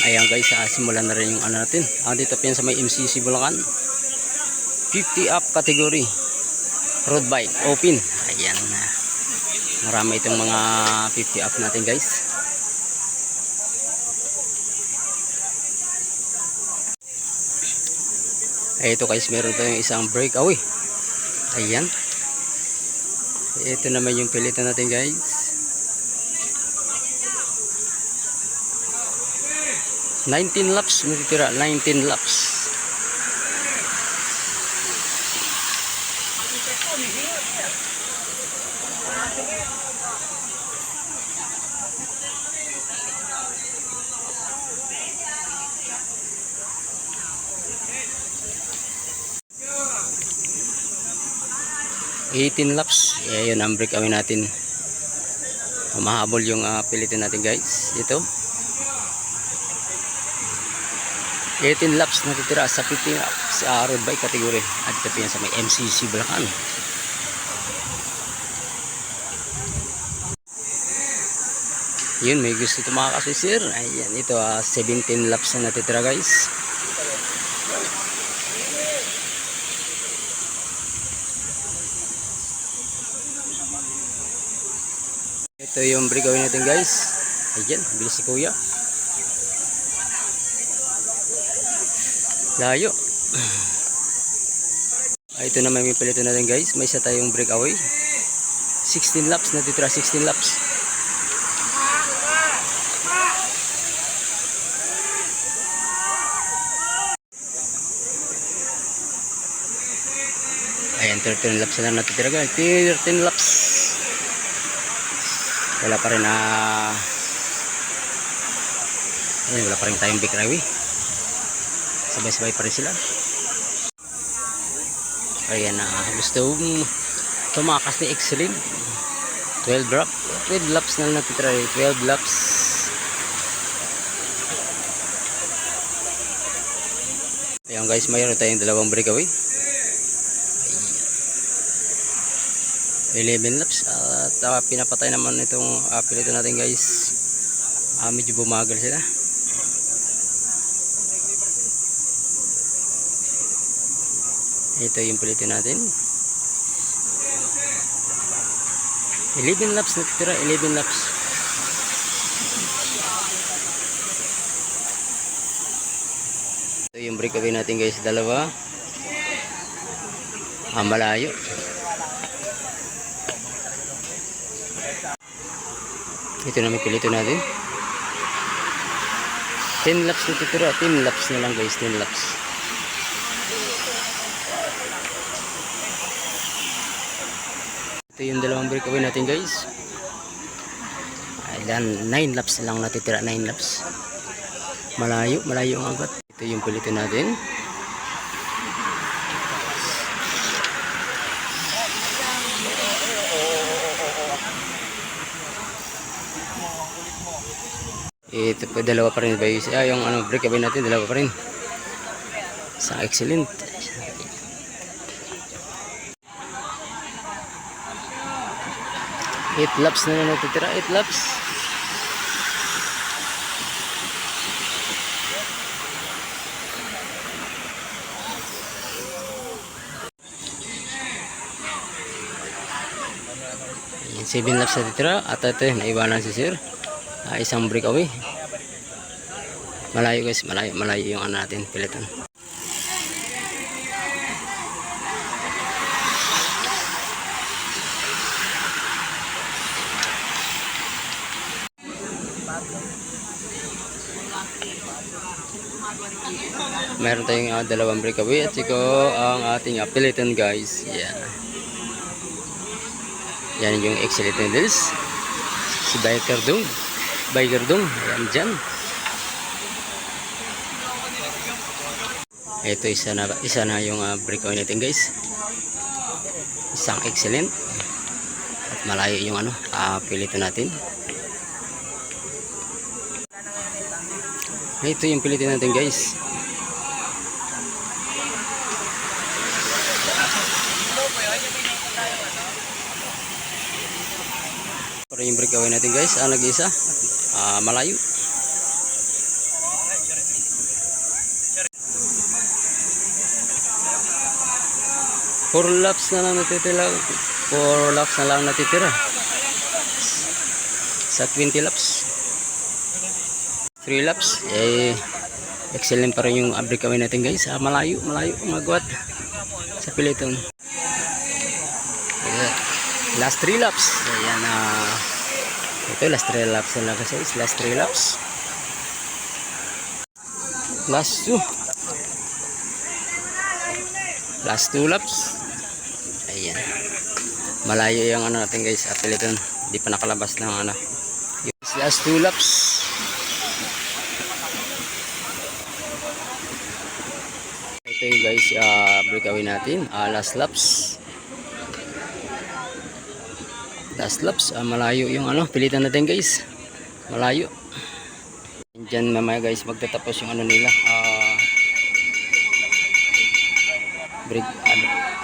Ayan guys, simulan na rin yung ano natin. Dito pa yan sa may MCC Bulacan. 50 up category. Road bike, open. Ayan. Marami itong mga 50 up natin guys. Ito guys, meron tayong isang breakaway. Ayan. Ito naman yung pilitan natin guys. 19 laps natitira, 19 laps. Laps. Ayan ang breakaway natin. Mahabol yung pilitin natin guys. Ito 18 laps natitira sa 50 sa road bike category. At ito yan sa may MCC Bulacan. Yun, may gusto tumakas sir. Ayan, ito 17 laps na natitira guys. Ito yung breakaway natin guys. Ayan, bilis si kuya. Layo. Ito naman may palitan natin guys. May isa tayong breakaway. 16 laps natitira, 16 laps. Ayan, 13 laps na natitira guys. 13 laps. Wala pa rin wala pa rin tayong breakaway. Sabay-sabay pa rin sila. Ayan gusto tumakas ni excellent. 12 laps na natitira. 12 laps. Ayan guys, mayroon tayong dalawang breakaway. 11 laps. At pinapatay naman itong pilito natin guys. Medyo bumagal sila. Ito yung pilitin natin. 11 laps natitira, 11 laps. Ito yung breakaway natin guys, dalawa. Malayo. Ito na may pilito natin. 10 laps natitira, 10 laps na lang guys, 10 laps. Ito yung dalawang breakaway natin guys. Ayan, 9 laps lang natitira, 9 laps. Malayo ang agad. Ito yung pilitin natin. Ito pa, dalawa pa rin guys. Yung breakaway natin, dalawa pa rin. Isang excellent. 8 laps na natitira, 8 laps. Ayan, 7 laps natitira. At ito, naiwanan si sir. Isang breakaway. Malayo guys, malayo yung natin, pilitan. Meron tayong dalawang breakaway at siko ang ating pilitan guys. Yan yung excellent handles. Si Biker Dong. Ayan dyan. Ito isa na yung breakaway natin guys. Isang excellent. At malayo yung pilitan natin. Ito yung pilitin natin guys. Para yung breakaway natin guys, nag-isa malayo. 4 laps na lang natitira. 4 laps na lang natitira. Sa 20 laps. 3 laps. Excellent pa rin yung breakaway natin guys. Malayo magwat sa peloton. Last 3 laps. Ayan ito last 3 laps na lang guys. Last 3 laps. Last 2. Last 2 laps. Ayan. Malayo yung natin guys. Peloton. Hindi pa nakalabas ng last 2 laps. Ito yung guys breakaway natin. Last laps. Last laps. Malayo yung pilitan natin guys. Malayo. Diyan mamaya guys magtatapos yung nila. Break.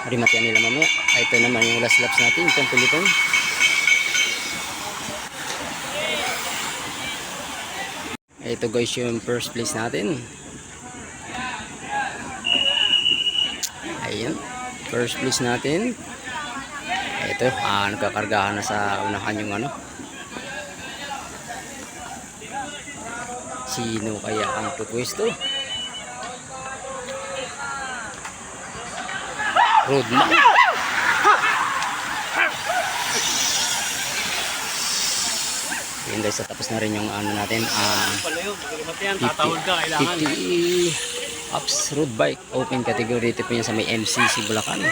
Rimatian nila mamaya. Ito naman yung last laps natin. Itong pilitan. Ito guys yung first place natin. Ayan. First place natin. Ito. Nagkakargahan na sa unahan yung Sino kaya ang pupwesto? Roadman. Ayan guys, tapos na rin yung natin. 50 ups road bike open category. Ito po yan sa may MCC Bulacan.